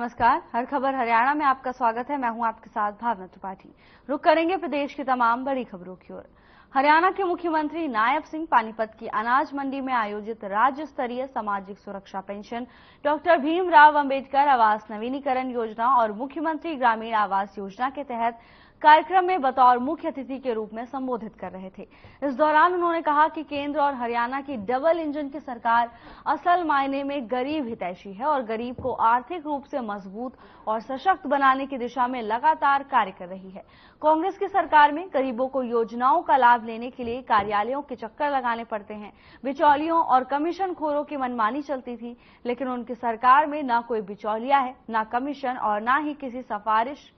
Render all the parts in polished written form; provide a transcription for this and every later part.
नमस्कार, हर खबर हरियाणा में आपका स्वागत है। मैं हूं आपके साथ भावना त्रिपाठी। रुक करेंगे प्रदेश की तमाम बड़ी खबरों की ओर। हरियाणा के मुख्यमंत्री नायब सिंह पानीपत की अनाज मंडी में आयोजित राज्य स्तरीय सामाजिक सुरक्षा पेंशन, डॉक्टर भीमराव अंबेडकर आवास नवीनीकरण योजना और मुख्यमंत्री ग्रामीण आवास योजना के तहत कार्यक्रम में बतौर मुख्य अतिथि के रूप में संबोधित कर रहे थे। इस दौरान उन्होंने कहा कि केंद्र और हरियाणा की डबल इंजन की सरकार असल मायने में गरीब हितैषी है और गरीब को आर्थिक रूप से मजबूत और सशक्त बनाने की दिशा में लगातार कार्य कर रही है। कांग्रेस की सरकार में गरीबों को योजनाओं का लाभ लेने के लिए कार्यालयों के चक्कर लगाने पड़ते हैं, बिचौलियों और कमीशन खोरों की मनमानी चलती थी, लेकिन उनकी सरकार में न कोई बिचौलिया है, न कमीशन और न ही किसी सिफारिश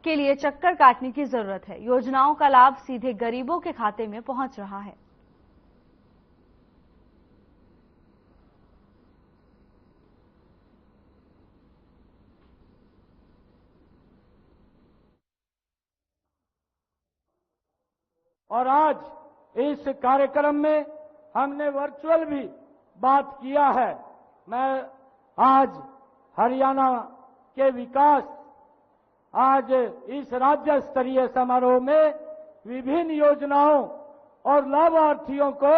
के लिए चक्कर काटने की जरूरत है। योजनाओं का लाभ सीधे गरीबों के खाते में पहुंच रहा है। और आज इस कार्यक्रम में हमने वर्चुअल भी बात किया है। मैं आज हरियाणा के विकास, आज इस राज्य स्तरीय समारोह में विभिन्न योजनाओं और लाभार्थियों को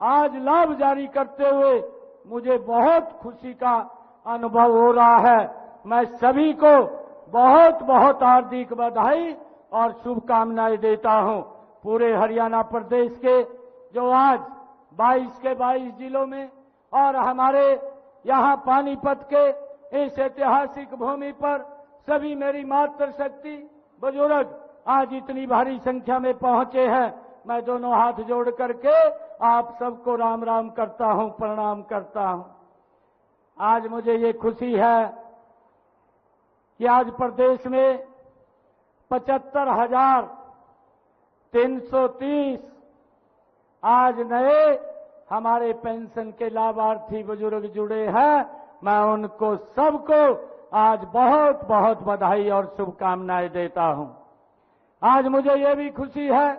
आज लाभ जारी करते हुए मुझे बहुत खुशी का अनुभव हो रहा है। मैं सभी को बहुत बहुत हार्दिक बधाई और शुभकामनाएं देता हूं। पूरे हरियाणा प्रदेश के जो आज 22 के 22 जिलों में और हमारे यहाँ पानीपत के इस ऐतिहासिक भूमि पर सभी मेरी मातृशक्ति बुजुर्ग आज इतनी भारी संख्या में पहुंचे हैं। मैं दोनों हाथ जोड़ करके आप सबको राम राम करता हूं, प्रणाम करता हूं। आज मुझे ये खुशी है कि आज प्रदेश में 75,330 आज नए हमारे पेंशन के लाभार्थी बुजुर्ग जुड़े हैं। मैं उनको सबको आज बहुत बहुत बधाई और शुभकामनाएं देता हूं। आज मुझे ये भी खुशी है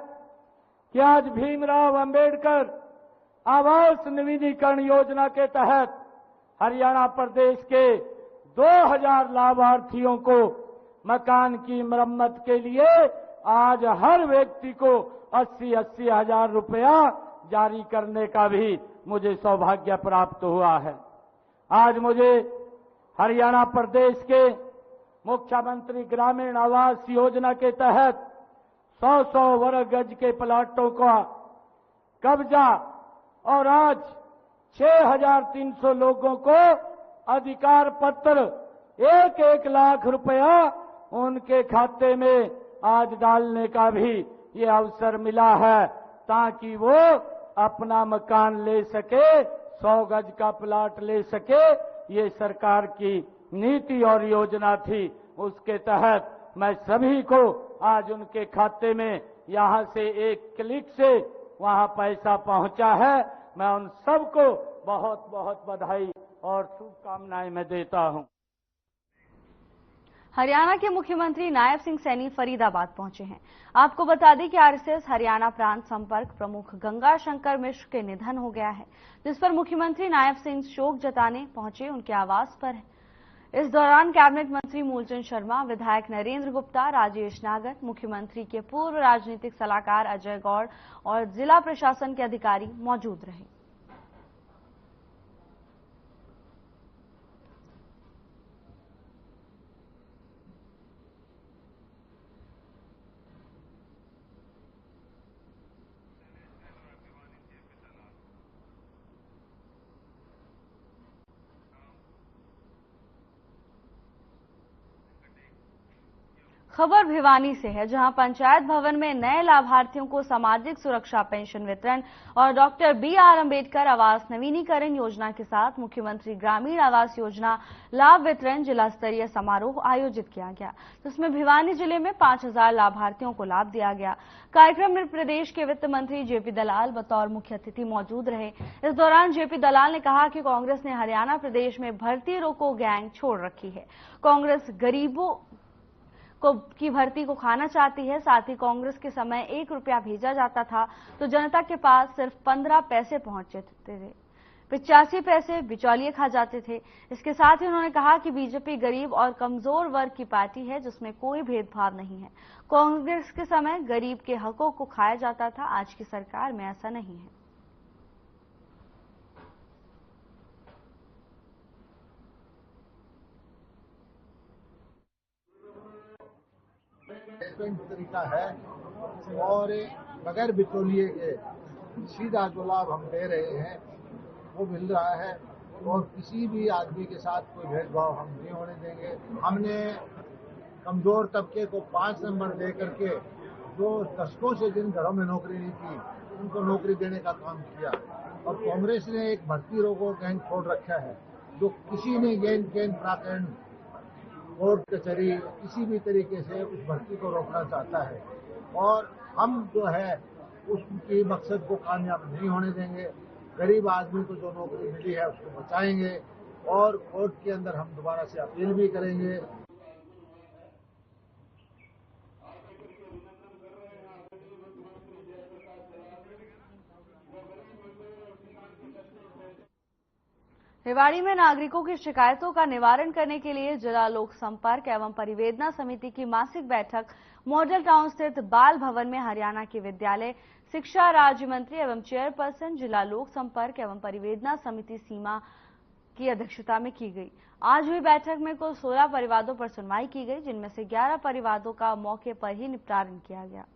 कि आज भीमराव अंबेडकर आवास नवीनीकरण योजना के तहत हरियाणा प्रदेश के 2000 लाभार्थियों को मकान की मरम्मत के लिए आज हर व्यक्ति को 80-80 हजार रुपया जारी करने का भी मुझे सौभाग्य प्राप्त हुआ है। आज मुझे हरियाणा प्रदेश के मुख्यमंत्री ग्रामीण आवास योजना के तहत 100-100 वर्ग गज के प्लाटों का कब्जा और आज 6,300 लोगों को अधिकार पत्र 1-1 लाख रुपया उनके खाते में आज डालने का भी ये अवसर मिला है, ताकि वो अपना मकान ले सके, 100 गज का प्लाट ले सके। ये सरकार की नीति और योजना थी। उसके तहत मैं सभी को आज उनके खाते में यहां से एक क्लिक से वहां पैसा पहुंचा है। मैं उन सबको बहुत बहुत बधाई और शुभकामनाएं मैं देता हूं। हरियाणा के मुख्यमंत्री नायब सिंह सैनी फरीदाबाद पहुंचे हैं। आपको बता दें कि आरएसएस हरियाणा प्रांत संपर्क प्रमुख गंगा शंकर मिश्र के निधन हो गया है, जिस पर मुख्यमंत्री नायब सिंह शोक जताने पहुंचे उनके आवास पर। इस दौरान कैबिनेट मंत्री मूलचंद शर्मा, विधायक नरेंद्र गुप्ता, राजेश नागर, मुख्यमंत्री के पूर्व राजनीतिक सलाहकार अजय गौड़ और जिला प्रशासन के अधिकारी मौजूद रहे। खबर भिवानी से है, जहां पंचायत भवन में नए लाभार्थियों को सामाजिक सुरक्षा पेंशन वितरण और डॉक्टर बी.आर. अंबेडकर आवास नवीनीकरण योजना के साथ मुख्यमंत्री ग्रामीण आवास योजना लाभ वितरण जिला स्तरीय समारोह आयोजित किया गया, जिसमें भिवानी जिले में 5,000 लाभार्थियों को लाभ दिया गया। कार्यक्रम में प्रदेश के वित्त मंत्री जेपी दलाल बतौर मुख्य अतिथि मौजूद रहे। इस दौरान जेपी दलाल ने कहा कि कांग्रेस ने हरियाणा प्रदेश में भर्ती रोको गैंग छोड़ रखी है। कांग्रेस गरीबों की भर्ती को खाना चाहती है। साथ ही कांग्रेस के समय 1 रुपया भेजा जाता था तो जनता के पास सिर्फ 15 पैसे पहुंचते थे। 85 पैसे बिचौलिए खा जाते थे। इसके साथ ही उन्होंने कहा कि बीजेपी गरीब और कमजोर वर्ग की पार्टी है जिसमें कोई भेदभाव नहीं है। कांग्रेस के समय गरीब के हकों को खाया जाता था, आज की सरकार में ऐसा नहीं है। तरीका है और बगैर बिचौलिए के सीधा जो लाभ हम दे रहे हैं वो मिल रहा है और किसी भी आदमी के साथ कोई भेदभाव हम नहीं होने देंगे। हमने कमजोर तबके को 5 नंबर दे करके जो दशकों से जिन घरों में नौकरी नहीं थी उनको नौकरी देने का काम किया और कांग्रेस ने एक भर्ती रोको गैंग छोड़ रखा है जो किसी ने गेंद प्राकरण कोर्ट कचहरी किसी भी तरीके से उस भर्ती को रोकना चाहता है और हम जो है उसकी मकसद को कामयाब नहीं होने देंगे। गरीब आदमी को जो नौकरी मिली है उसको बचाएंगे और कोर्ट के अंदर हम दोबारा से अपील भी करेंगे। रेवाड़ी में नागरिकों की शिकायतों का निवारण करने के लिए जिला लोक संपर्क एवं परिवेदना समिति की मासिक बैठक मॉडल टाउन स्थित बाल भवन में हरियाणा के विद्यालय शिक्षा राज्य मंत्री एवं चेयरपर्सन जिला लोक संपर्क एवं परिवेदना समिति सीमा की अध्यक्षता में की गई। आज हुई बैठक में कुल 16 परिवादों पर सुनवाई की गई, जिनमें से 11 परिवादों का मौके पर ही निपटारण किया गया।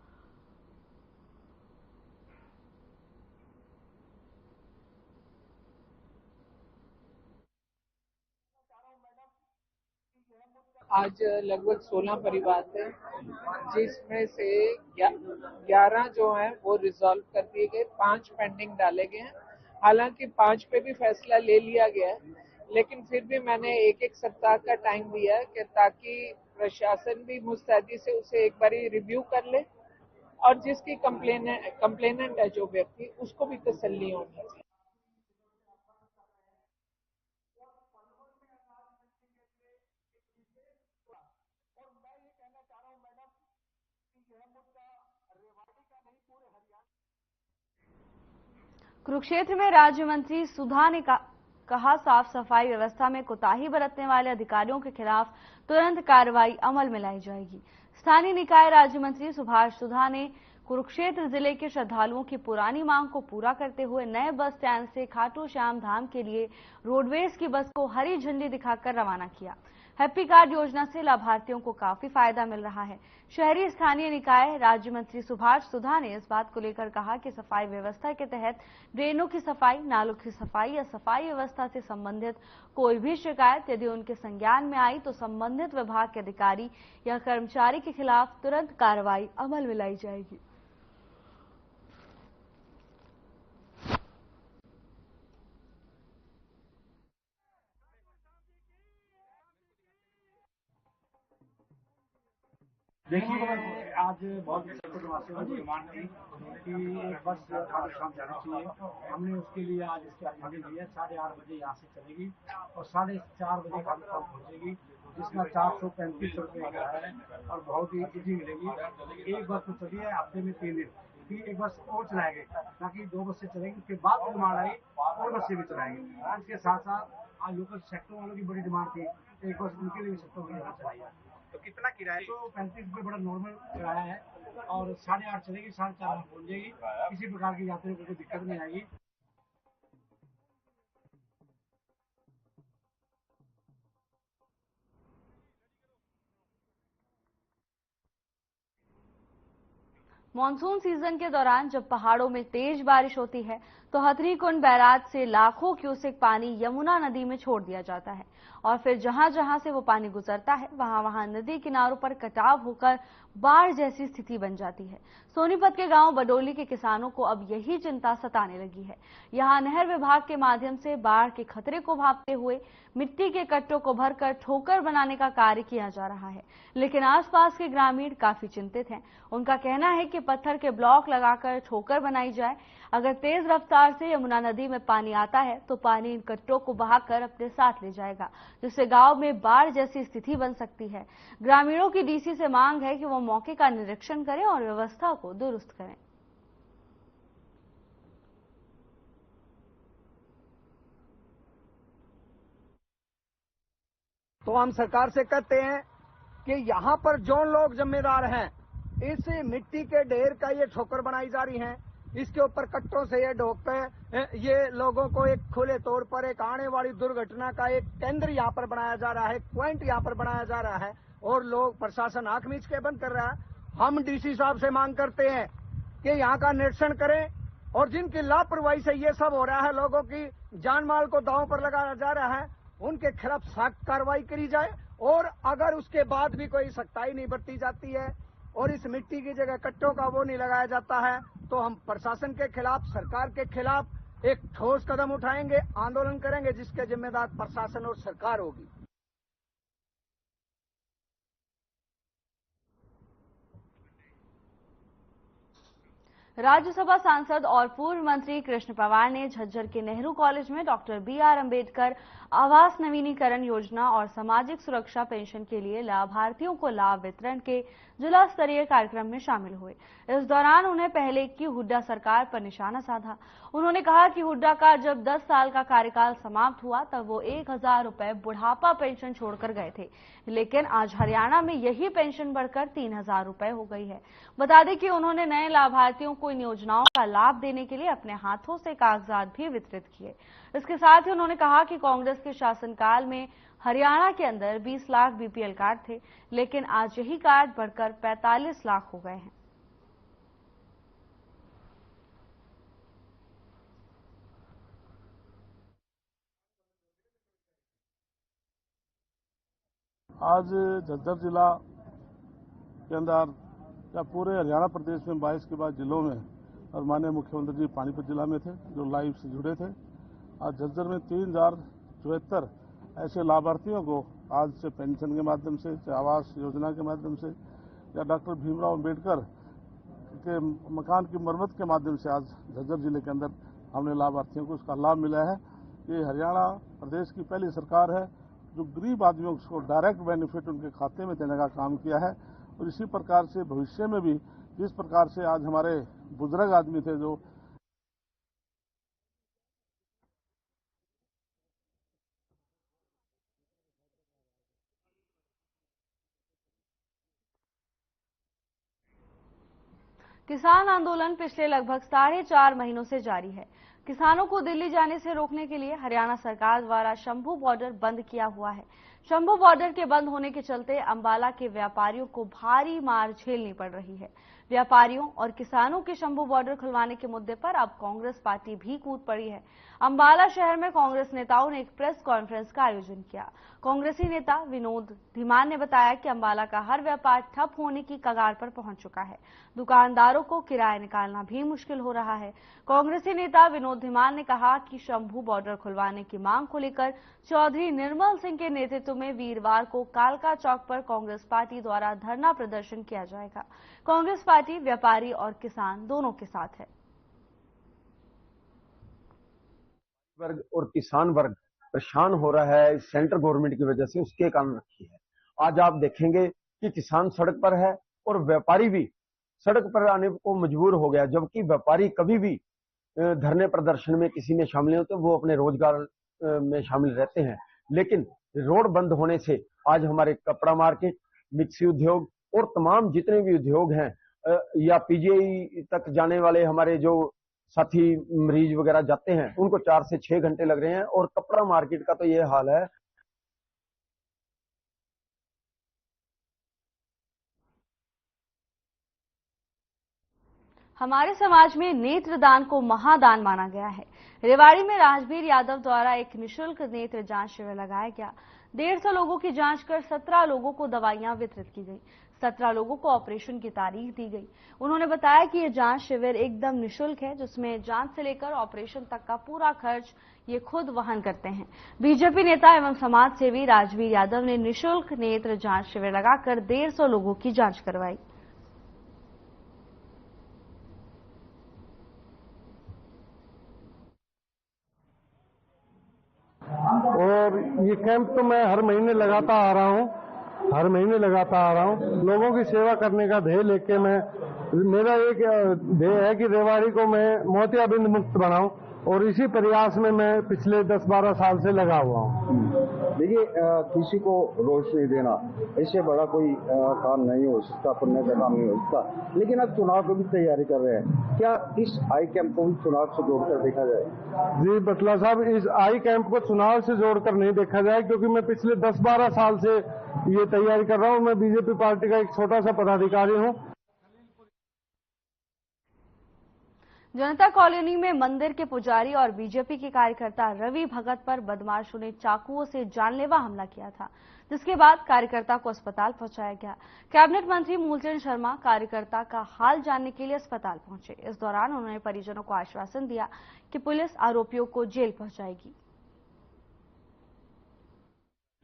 आज लगभग 16 परिवार थे, जिसमें से 11 जो हैं वो रिजॉल्व कर दिए गए, 5 पेंडिंग डाले गए हैं। हालांकि 5 पे भी फैसला ले लिया गया है, लेकिन फिर भी मैंने एक सप्ताह का टाइम दिया है कि ताकि प्रशासन भी मुस्तैदी से उसे एक बारी रिव्यू कर ले और जिसकी कंप्लेनेंट है जो व्यक्ति, उसको भी तसल्ली होनी चाहिए। कुरुक्षेत्र में राज्य मंत्री सुधा ने कहा साफ सफाई व्यवस्था में कोताही बरतने वाले अधिकारियों के खिलाफ तुरंत कार्रवाई अमल में लाई जाएगी। स्थानीय निकाय राज्य मंत्री सुभाष सुधा ने कुरुक्षेत्र जिले के श्रद्धालुओं की पुरानी मांग को पूरा करते हुए नए बस स्टैंड से खाटू श्याम धाम के लिए रोडवेज की बस को हरी झंडी दिखाकर रवाना किया। हैप्पी कार्ड योजना से लाभार्थियों को काफी फायदा मिल रहा है। शहरी स्थानीय निकाय राज्य मंत्री सुभाष सुधा ने इस बात को लेकर कहा कि सफाई व्यवस्था के तहत ड्रेनों की सफाई, नालों की सफाई या सफाई व्यवस्था से संबंधित कोई भी शिकायत यदि उनके संज्ञान में आई तो संबंधित विभाग के अधिकारी या कर्मचारी के खिलाफ तुरंत कार्रवाई अमल में लाई जाएगी। देखिए, आज बहुत वासियों की डिमांड थी कि एक बस खाटू श्याम जानी चाहिए। हमने उसके लिए आज इसकी अनुमति दी है। 8:30 बजे यहाँ से चलेगी और 4:30 बजे खाटू श्याम पहुँचेगी, जिसका 435 रुपये का है और बहुत ही ईजी मिलेगी। एक बस तो चली है हफ्ते में 3 दिन, फिर एक बस और चलाएंगे ताकि 2 बसें चलेंगी। उसके बाद डिमांड आई और बसें भी चलाएंगे। इसके साथ साथ आज लोकल सेक्टर वालों की बड़ी डिमांड थी, एक बस उनके लिए सेक्टर की चलाई है। तो कितना किराया? तो 35 रुपये बड़ा नॉर्मल किराया है और 8:30 चलेगी, 4:30 में पहुंच जाएगी। किसी प्रकार की यात्रियों को कोई दिक्कत नहीं आएगी। मानसून सीजन के दौरान जब पहाड़ों में तेज बारिश होती है तो हथनीकुंड बैराज से लाखों क्यूसेक पानी यमुना नदी में छोड़ दिया जाता है और फिर जहां जहां से वो पानी गुजरता है वहां वहां नदी किनारों पर कटाव होकर बाढ़ जैसी स्थिति बन जाती है। सोनीपत के गांव बडोली के किसानों को अब यही चिंता सताने लगी है। यहां नहर विभाग के माध्यम से बाढ़ के खतरे को भांपते हुए मिट्टी के कट्टों को भरकर ठोकर बनाने का कार्य किया जा रहा है, लेकिन आसपास के ग्रामीण काफी चिंतित हैं। उनका कहना है कि पत्थर के ब्लॉक लगाकर ठोकर बनाई जाए। अगर तेज रफ्तार से यमुना नदी में पानी आता है तो पानी इन कट्टों को बहाकर अपने साथ ले जाएगा, जिससे गांव में बाढ़ जैसी स्थिति बन सकती है। ग्रामीणों की डीसी से मांग है कि वो मौके का निरीक्षण करें और व्यवस्था को दुरुस्त करें। तो हम सरकार से कहते हैं कि यहाँ पर जो लोग जिम्मेदार हैं, इस मिट्टी के ढेर का ये ठोकर बनाई जा रही है, इसके ऊपर कट्टों से ये ढोक ये लोगों को एक खुले तौर पर एक आने वाली दुर्घटना का एक केंद्र यहाँ पर बनाया जा रहा है, पॉइंट यहाँ पर बनाया जा रहा है और लोग प्रशासन आंख मीच के बंद कर रहा है। हम डीसी साहब से मांग करते हैं कि यहाँ का निरीक्षण करें और जिनकी लापरवाही से ये सब हो रहा है, लोगों की जान माल को दांव पर लगाया जा रहा है, उनके खिलाफ सख्त कार्रवाई करी जाए और अगर उसके बाद भी कोई सख्ताई नहीं बरती जाती है और इस मिट्टी की जगह कट्टों का वो नहीं लगाया जाता है तो हम प्रशासन के खिलाफ, सरकार के खिलाफ एक ठोस कदम उठाएंगे, आंदोलन करेंगे, जिसके जिम्मेदार प्रशासन और सरकार होगी। राज्यसभा सांसद और पूर्व मंत्री कृष्ण पवार ने झज्जर के नेहरू कॉलेज में डॉक्टर BR अम्बेडकर आवास नवीनीकरण योजना और सामाजिक सुरक्षा पेंशन के लिए लाभार्थियों को लाभ वितरण के जिला स्तरीय कार्यक्रम में शामिल हुए। इस दौरान उन्हें पहले की हुड्डा सरकार पर निशाना साधा। उन्होंने कहा कि हुड्डा का जब 10 साल का कार्यकाल समाप्त हुआ तब वो 1000 रुपए बुढ़ापा पेंशन छोड़कर गए थे, लेकिन आज हरियाणा में यही पेंशन बढ़कर 3000 रुपए हो गई है। बता दें कि उन्होंने नए लाभार्थियों को इन योजनाओं का लाभ देने के लिए अपने हाथों से कागजात भी वितरित किए। इसके साथ ही उन्होंने कहा कि कांग्रेस के शासनकाल में हरियाणा के अंदर 20 लाख BPL कार्ड थे, लेकिन आज यही कार्ड बढ़कर 45 लाख हो गए हैं। आज झज्जर जिला के अंदर या पूरे हरियाणा प्रदेश में 22 के बाद जिलों में और माननीय मुख्यमंत्री जी पानीपत जिला में थे जो लाइव से जुड़े थे। आज झज्जर में 3074 ऐसे लाभार्थियों को आज से पेंशन के माध्यम से, आवास योजना के माध्यम से या डॉक्टर भीमराव अम्बेडकर के मकान की मरम्मत के माध्यम से आज झज्जर जिले के अंदर हमने लाभार्थियों को इसका लाभ मिला है। ये हरियाणा प्रदेश की पहली सरकार है जो गरीब आदमियों को डायरेक्ट बेनिफिट उनके खाते में देने का काम किया है और इसी प्रकार से भविष्य में भी जिस प्रकार से आज हमारे बुजुर्ग आदमी थे जो किसान आंदोलन पिछले लगभग 4.5 महीनों से जारी है। किसानों को दिल्ली जाने से रोकने के लिए हरियाणा सरकार द्वारा शंभू बॉर्डर बंद किया हुआ है। शंभू बॉर्डर के बंद होने के चलते अंबाला के व्यापारियों को भारी मार झेलनी पड़ रही है। व्यापारियों और किसानों के शंभू बॉर्डर खुलवाने के मुद्दे पर अब कांग्रेस पार्टी भी कूद पड़ी है। अंबाला शहर में कांग्रेस नेताओं ने एक प्रेस कॉन्फ्रेंस का आयोजन किया। कांग्रेसी नेता विनोद धीमान ने बताया कि अंबाला का हर व्यापार ठप होने की कगार पर पहुंच चुका है। दुकानदारों को किराया निकालना भी मुश्किल हो रहा है। कांग्रेसी नेता विनोद धीमान ने कहा कि शंभू बॉर्डर खुलवाने की मांग को लेकर चौधरी निर्मल सिंह के नेतृत्व में वीरवार को कालका चौक पर कांग्रेस पार्टी द्वारा धरना प्रदर्शन किया जाएगा। कांग्रेस पार्टी व्यापारी और किसान दोनों के साथ है। वर्ग और किसान वर्ग परेशान हो रहा है सेंट्रल गवर्नमेंट की वजह से, उसके कारण रखी है। आज आप देखेंगे कि किसान सड़क पर है और व्यापारी भी सड़क पर आने को मजबूर हो गया, जबकि व्यापारी कभी भी धरने प्रदर्शन में किसी में शामिल नहीं होते, वो अपने रोजगार में शामिल रहते हैं। लेकिन रोड बंद होने से आज हमारे कपड़ा मार्केट, मिक्सी उद्योग और तमाम जितने भी उद्योग हैं या PGI तक जाने वाले हमारे जो साथी मरीज वगैरह जाते हैं उनको 4 से 6 घंटे लग रहे हैं और कपड़ा मार्केट का तो ये हाल है। हमारे समाज में नेत्रदान को महादान माना गया है। रेवाड़ी में राजवीर यादव द्वारा एक निशुल्क नेत्र जांच शिविर लगाया गया। 150 लोगों की जांच कर 17 लोगों को दवाइयां वितरित की गई। 17 लोगों को ऑपरेशन की तारीख दी गई। उन्होंने बताया कि यह जांच शिविर एकदम निशुल्क है, जिसमें जांच से लेकर ऑपरेशन तक का पूरा खर्च ये खुद वहन करते हैं। बीजेपी नेता एवं समाज सेवी राजवीर यादव ने निशुल्क नेत्र जांच शिविर लगाकर 150 लोगों की जांच करवाई। और ये कैंप तो मैं हर महीने लगाता आ रहा हूँ। लोगों की सेवा करने का ध्येय लेके मेरा एक ध्येय है कि रेवाड़ी को मैं मोतियाबिंद मुक्त बनाऊं और इसी प्रयास में मैं पिछले 10-12 साल से लगा हुआ हूँ। देखिए, किसी को रोष नहीं देना, इससे बड़ा कोई काम नहीं हो सकता, पुण्य का काम नहीं हो सकता। लेकिन अब चुनाव की भी तैयारी कर रहे हैं, क्या इस आई कैंप को भी चुनाव से जोड़कर देखा जाए? जी बटला साहब, इस आई कैंप को चुनाव से जोड़कर नहीं देखा जाए, क्योंकि मैं पिछले 10-12 साल से ये तैयारी कर रहा हूँ। मैं बीजेपी पार्टी का एक छोटा सा पदाधिकारी हूँ। जनता कॉलोनी में मंदिर के पुजारी और बीजेपी के कार्यकर्ता रवि भगत पर बदमाशों ने चाकुओं से जानलेवा हमला किया था, जिसके बाद कार्यकर्ता को अस्पताल पहुंचाया गया। कैबिनेट मंत्री मूलचंद शर्मा कार्यकर्ता का हाल जानने के लिए अस्पताल पहुंचे। इस दौरान उन्होंने परिजनों को आश्वासन दिया कि पुलिस आरोपियों को जेल पहुंचाएगी।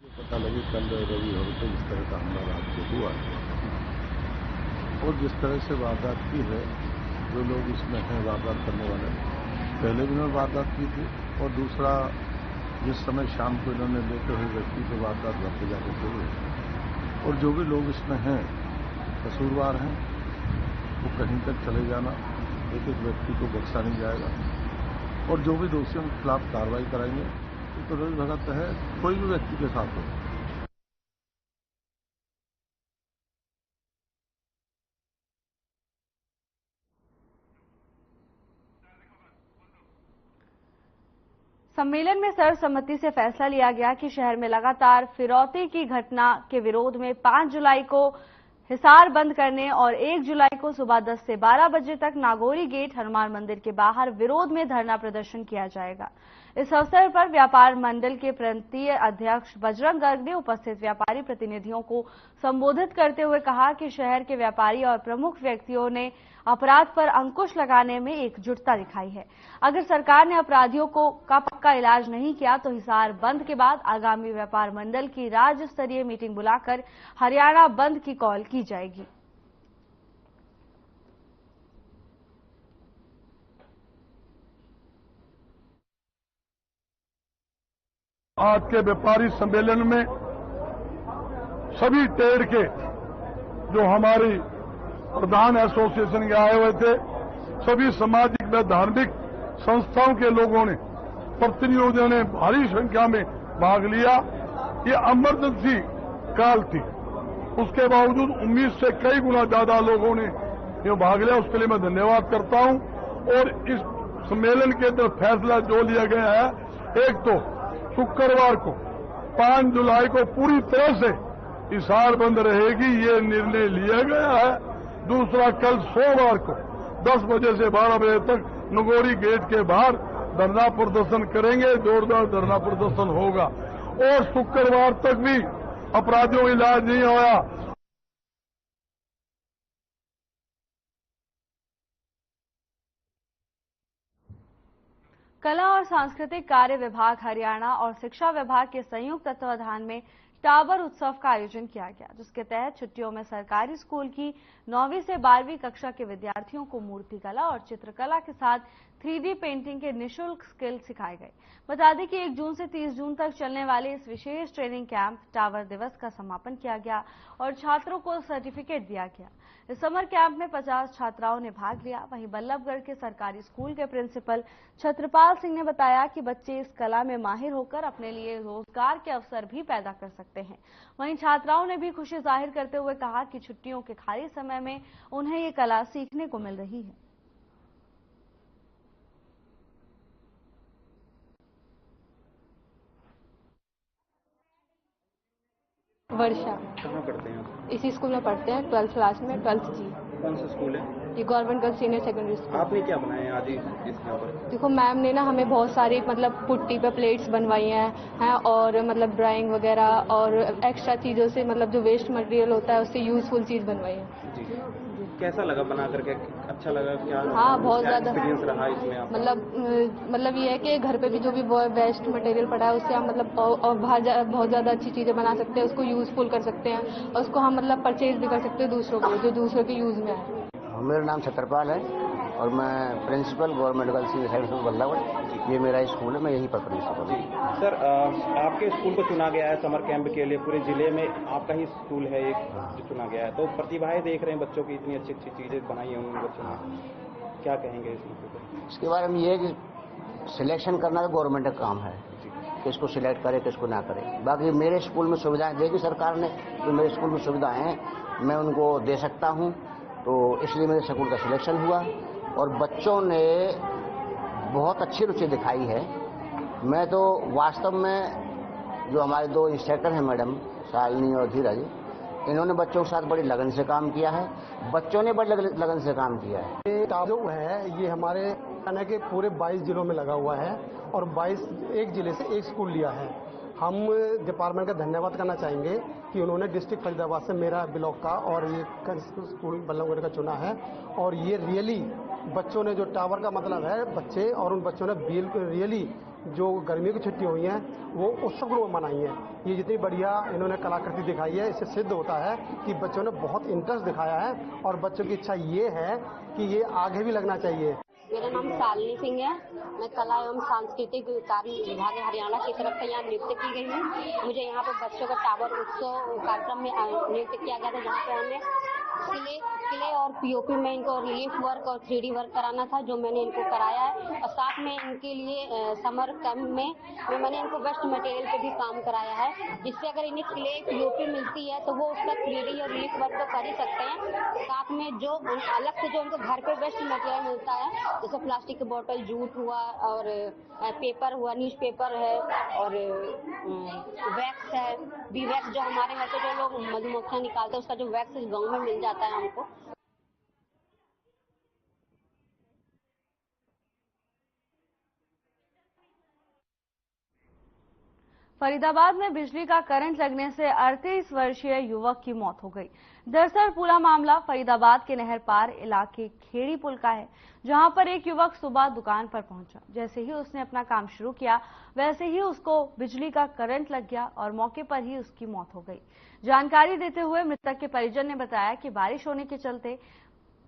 पता लगी कल रवि भगत पे जिस तरह का हमला रात को हुआ और जिस तरह से वारदात की है, जो लोग इसमें हैं वारदात करने वाले, पहले भी इन्होंने वारदात की थी, और दूसरा जिस समय शाम को इन्होंने लेते हुए व्यक्ति को वारदात करके जाकर हुए, और जो भी लोग इसमें हैं कसूरवार हैं, वो कहीं तक चले जाना, एक एक व्यक्ति को बख्शा नहीं जाएगा, और जो भी दोषियों के खिलाफ कार्रवाई कराएंगे। तो रवि भगत है, कोई भी व्यक्ति के साथ हो। सम्मेलन में सर्वसम्मति से फैसला लिया गया कि शहर में लगातार फिरौती की घटना के विरोध में 5 जुलाई को हिसार बंद करने और 1 जुलाई को सुबह 10 से 12 बजे तक नागौरी गेट हनुमान मंदिर के बाहर विरोध में धरना प्रदर्शन किया जाएगा। इस अवसर पर व्यापार मंडल के प्रांतीय अध्यक्ष बजरंग गर्ग ने उपस्थित व्यापारी प्रतिनिधियों को संबोधित करते हुए कहा कि शहर के व्यापारी और प्रमुख व्यक्तियों ने अपराध पर अंकुश लगाने में एकजुटता दिखाई है। अगर सरकार ने अपराधियों का पक्का इलाज नहीं किया तो हिसार बंद के बाद आगामी व्यापार मंडल की राज्य स्तरीय मीटिंग बुलाकर हरियाणा बंद की कॉल की जाएगी। आज के व्यापारी सम्मेलन में सभी ट्रेड के जो हमारी प्रधान एसोसिएशन के आए हुए थे, सभी सामाजिक व धार्मिक संस्थाओं के लोगों ने, प्रतिनिधियों ने भारी संख्या में भाग लिया। ये इमरजेंसी काल थी, उसके बावजूद उम्मीद से कई गुना ज्यादा लोगों ने ये भाग लिया, उसके लिए मैं धन्यवाद करता हूं। और इस सम्मेलन के अंदर फैसला जो लिया गया है, एक तो शुक्रवार को 5 जुलाई को पूरी तरह से हिसार बंद रहेगी, ये निर्णय लिया गया है। दूसरा, कल सोमवार को 10 बजे से 12 बजे तक नगौरी गेट के बाहर धरना प्रदर्शन करेंगे, जोरदार धरना प्रदर्शन होगा। और शुक्रवार तक भी अपराधियों का इलाज नहीं होया। कला और सांस्कृतिक कार्य विभाग हरियाणा और शिक्षा विभाग के संयुक्त तत्वावधान में टावर उत्सव का आयोजन किया गया, जिसके तहत छुट्टियों में सरकारी स्कूल की 9वीं से 12वीं कक्षा के विद्यार्थियों को मूर्तिकला और चित्रकला के साथ 3D पेंटिंग के निःशुल्क स्किल सिखाए गए। बता दें कि 1 जून से 30 जून तक चलने वाले इस विशेष ट्रेनिंग कैंप टावर दिवस का समापन किया गया और छात्रों को सर्टिफिकेट दिया गया। इस समर कैंप में 50 छात्राओं ने भाग लिया। वहीं बल्लभगढ़ के सरकारी स्कूल के प्रिंसिपल छत्रपाल सिंह ने बताया कि बच्चे इस कला में माहिर होकर अपने लिए रोजगार के अवसर भी पैदा कर सकते हैं। वहीं छात्राओं ने भी खुशी जाहिर करते हुए कहा कि छुट्टियों के खाली समय में उन्हें ये कला सीखने को मिल रही है। वर्षा। कहाँ पढ़ते हैं आप? इसी स्कूल में पढ़ते हैं, 12th क्लास में, 12th जी। कौन सा स्कूल है? ये government girls senior secondary school. आपने क्या बनाया है आज इस यहाँ पर? देखो मैम ने ना हमें बहुत सारी मतलब पुट्टी पे प्लेट्स बनवाई हैं और मतलब ड्राइंग वगैरह और एक्स्ट्रा चीज़ों से मतलब जो वेस्ट मटेरियल होता है उससे यूजफुल चीज़ बनवाई है। जी। कैसा लगा बना करके? अच्छा लगा क्या? हाँ बहुत ज़्यादा एक्सपीरियंस रहा इसमें आपका? मतलब ये है कि घर पे भी जो भी वेस्ट मटेरियल पड़ा है उससे हम मतलब और बहुत ज़्यादा अच्छी चीज़ें बना सकते हैं, उसको यूजफुल कर सकते हैं और उसको हम मतलब परचेज भी कर सकते हैं दूसरों को, जो दूसरों के यूज़ में आए। मेरा नाम छत्रपाल है और मैं principal government girls senior secondary school Ballabhgarh, ये मेरा स्कूल है, मैं यहीं पर प्रिंसिपल हूँ। सर आपके स्कूल को चुना गया है समर कैंप के लिए, पूरे जिले में आपका ही स्कूल है एक जो चुना गया है, तो प्रतिभाएं देख रहे हैं बच्चों की, इतनी अच्छी अच्छी चीजें बनाई होंगी बच्चों ने, क्या कहेंगे इसके बारे में? ये है कि सिलेक्शन करना तो गवर्नमेंट का काम है, किसको सिलेक्ट करे किसको ना करे। बाकी मेरे स्कूल में सुविधाएं देगी सरकार ने, तो मेरे स्कूल में सुविधाएं हैं मैं उनको दे सकता हूं, तो इसलिए मेरे स्कूल का सिलेक्शन हुआ और बच्चों ने बहुत अच्छी रुचि दिखाई है। मैं तो वास्तव में जो हमारे 2 इंस्ट्रक्टर हैं मैडम शालिनी और धीरज, इन्होंने बच्चों के साथ बड़ी लगन से काम किया है, बच्चों ने बड़ी लगन से काम किया है। ये जो है ये हमारे थाने के पूरे 22 जिलों में लगा हुआ है और 22 एक जिले से एक स्कूल लिया है। हम डिपार्टमेंट का धन्यवाद करना चाहेंगे कि उन्होंने डिस्ट्रिक्ट फरीदाबाद से मेरा ब्लॉक का और ये स्कूल बल्लभगढ़ का चुना है। और ये रियली बच्चों ने जो टावर का मतलब है बच्चे और उन बच्चों ने रियली जो गर्मियों की छुट्टी हुई हैं वो उत्सव रूप में मनाई है। ये जितनी बढ़िया इन्होंने कलाकृति दिखाई है इससे सिद्ध होता है कि बच्चों ने बहुत इंटरेस्ट दिखाया है और बच्चों की इच्छा ये है कि ये आगे भी लगना चाहिए। मेरा नाम शालिनी सिंह है, मैं कला एवं सांस्कृतिक कार्य विभाग हरियाणा की तरफ से यहाँ नियुक्त की गई हूँ। मुझे यहाँ पर बच्चों का टावर उत्सव कार्यक्रम में नियुक्त किया गया था, जहाँ पे हमने किले और पीओपी में इनको रिलीफ वर्क और 3D वर्क कराना था, जो मैंने इनको कराया है। और साथ में इनके लिए समर कैंप में मैंने इनको वेस्ट मटेरियल पे भी काम कराया है, जिससे अगर इन्हें किले पीओपी मिलती है तो वो उसका 3D और रिलीफ वर्क तो कर ही सकते हैं। साथ में जो अलग से जो उनको घर पे वेस्ट मटेरियल मिलता है, जैसे प्लास्टिक की बोतल, जूट हुआ और पेपर हुआ, न्यूज़पेपर है और वैक्स है, बी वैक्स जो हमारे घर पे जो लोग मधुमक्खियाँ निकालते हैं उसका जो वैक्स गाँव में मिल जाता है हमको। फरीदाबाद में बिजली का करंट लगने से 38 वर्षीय युवक की मौत हो गई। दरअसल पूरा मामला फरीदाबाद के नहर पार इलाके खेड़ी पुल का है, जहां पर एक युवक सुबह दुकान पर पहुंचा। जैसे ही उसने अपना काम शुरू किया वैसे ही उसको बिजली का करंट लग गया और मौके पर ही उसकी मौत हो गई। जानकारी देते हुए मृतक के परिजन ने बताया कि बारिश होने के चलते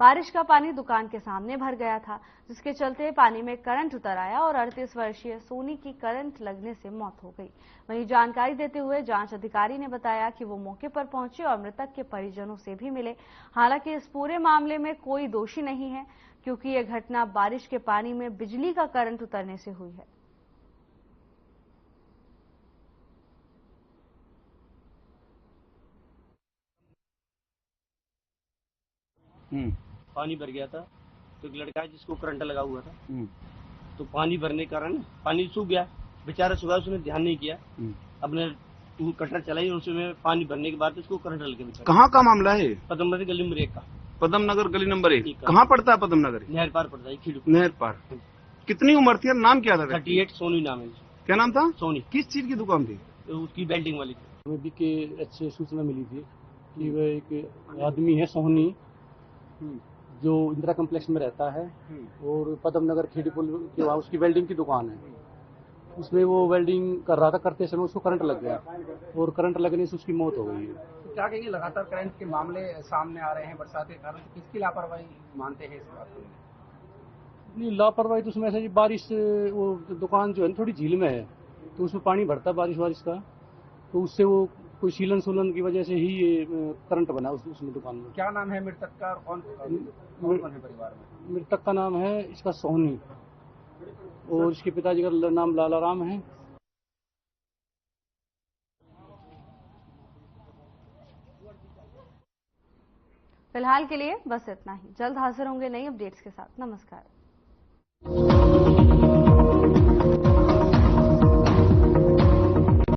बारिश का पानी दुकान के सामने भर गया था, जिसके चलते पानी में करंट उतर आया और 38 वर्षीय सोनी की करंट लगने से मौत हो गई। वहीं जानकारी देते हुए जांच अधिकारी ने बताया कि वो मौके पर पहुंचे और मृतक के परिजनों से भी मिले। हालांकि इस पूरे मामले में कोई दोषी नहीं है, क्योंकि ये घटना बारिश के पानी में बिजली का करंट उतरने से हुई है। पानी भर गया था, तो एक लड़का है जिसको करंट लगा हुआ था, तो पानी भरने के कारण पानी सूख गया। बेचारा सुबह उसने ध्यान नहीं किया, अपने कटर चलाई और उसमें पानी भरने के बाद उसको करंट लग गया। कहाँ का मामला है? पदम नगर गली नंबर 1 का। पदम नगर गली नंबर 1 कहाँ पड़ता है? पदम नगर नहर पार पड़ता है, नहर पार। कितनी उम्र थी और नाम क्या था? 38 सोनी नाम है। क्या नाम था? सोनी। किस चीज की दुकान थी? उसकी बेल्डिंग वाली थी। हमें BKH से सूचना मिली थी कि वह एक आदमी है सोनी, जो इंदिरा कॉम्प्लेक्स में रहता है और पदम नगर खेड़ी पुल के वहाँ उसकी वेल्डिंग की दुकान है। उसमें वो वेल्डिंग कर रहा था, करते समय उसको करंट लग गया और करंट लगने से उसकी मौत हो गई है। तो क्या कहेंगे, लगातार करंट के मामले सामने आ रहे हैं बरसात के कारण, किसकी लापरवाही मानते हैं इस बात को? नहीं, लापरवाही तो उसमें ऐसा बारिश, वो दुकान जो है थोड़ी झील में है, तो उसमें पानी भरता है बारिश का, तो उससे वो कोई सीलन की वजह से ही ये करंट बना उसमें दुकान में। क्या नाम है मृतक का और कौन है परिवार में? मृतक का नाम है इसका सोनी और इसके पिताजी का नाम लाला राम है। फिलहाल के लिए बस इतना ही। जल्द हाजिर होंगे नई अपडेट्स के साथ। नमस्कार।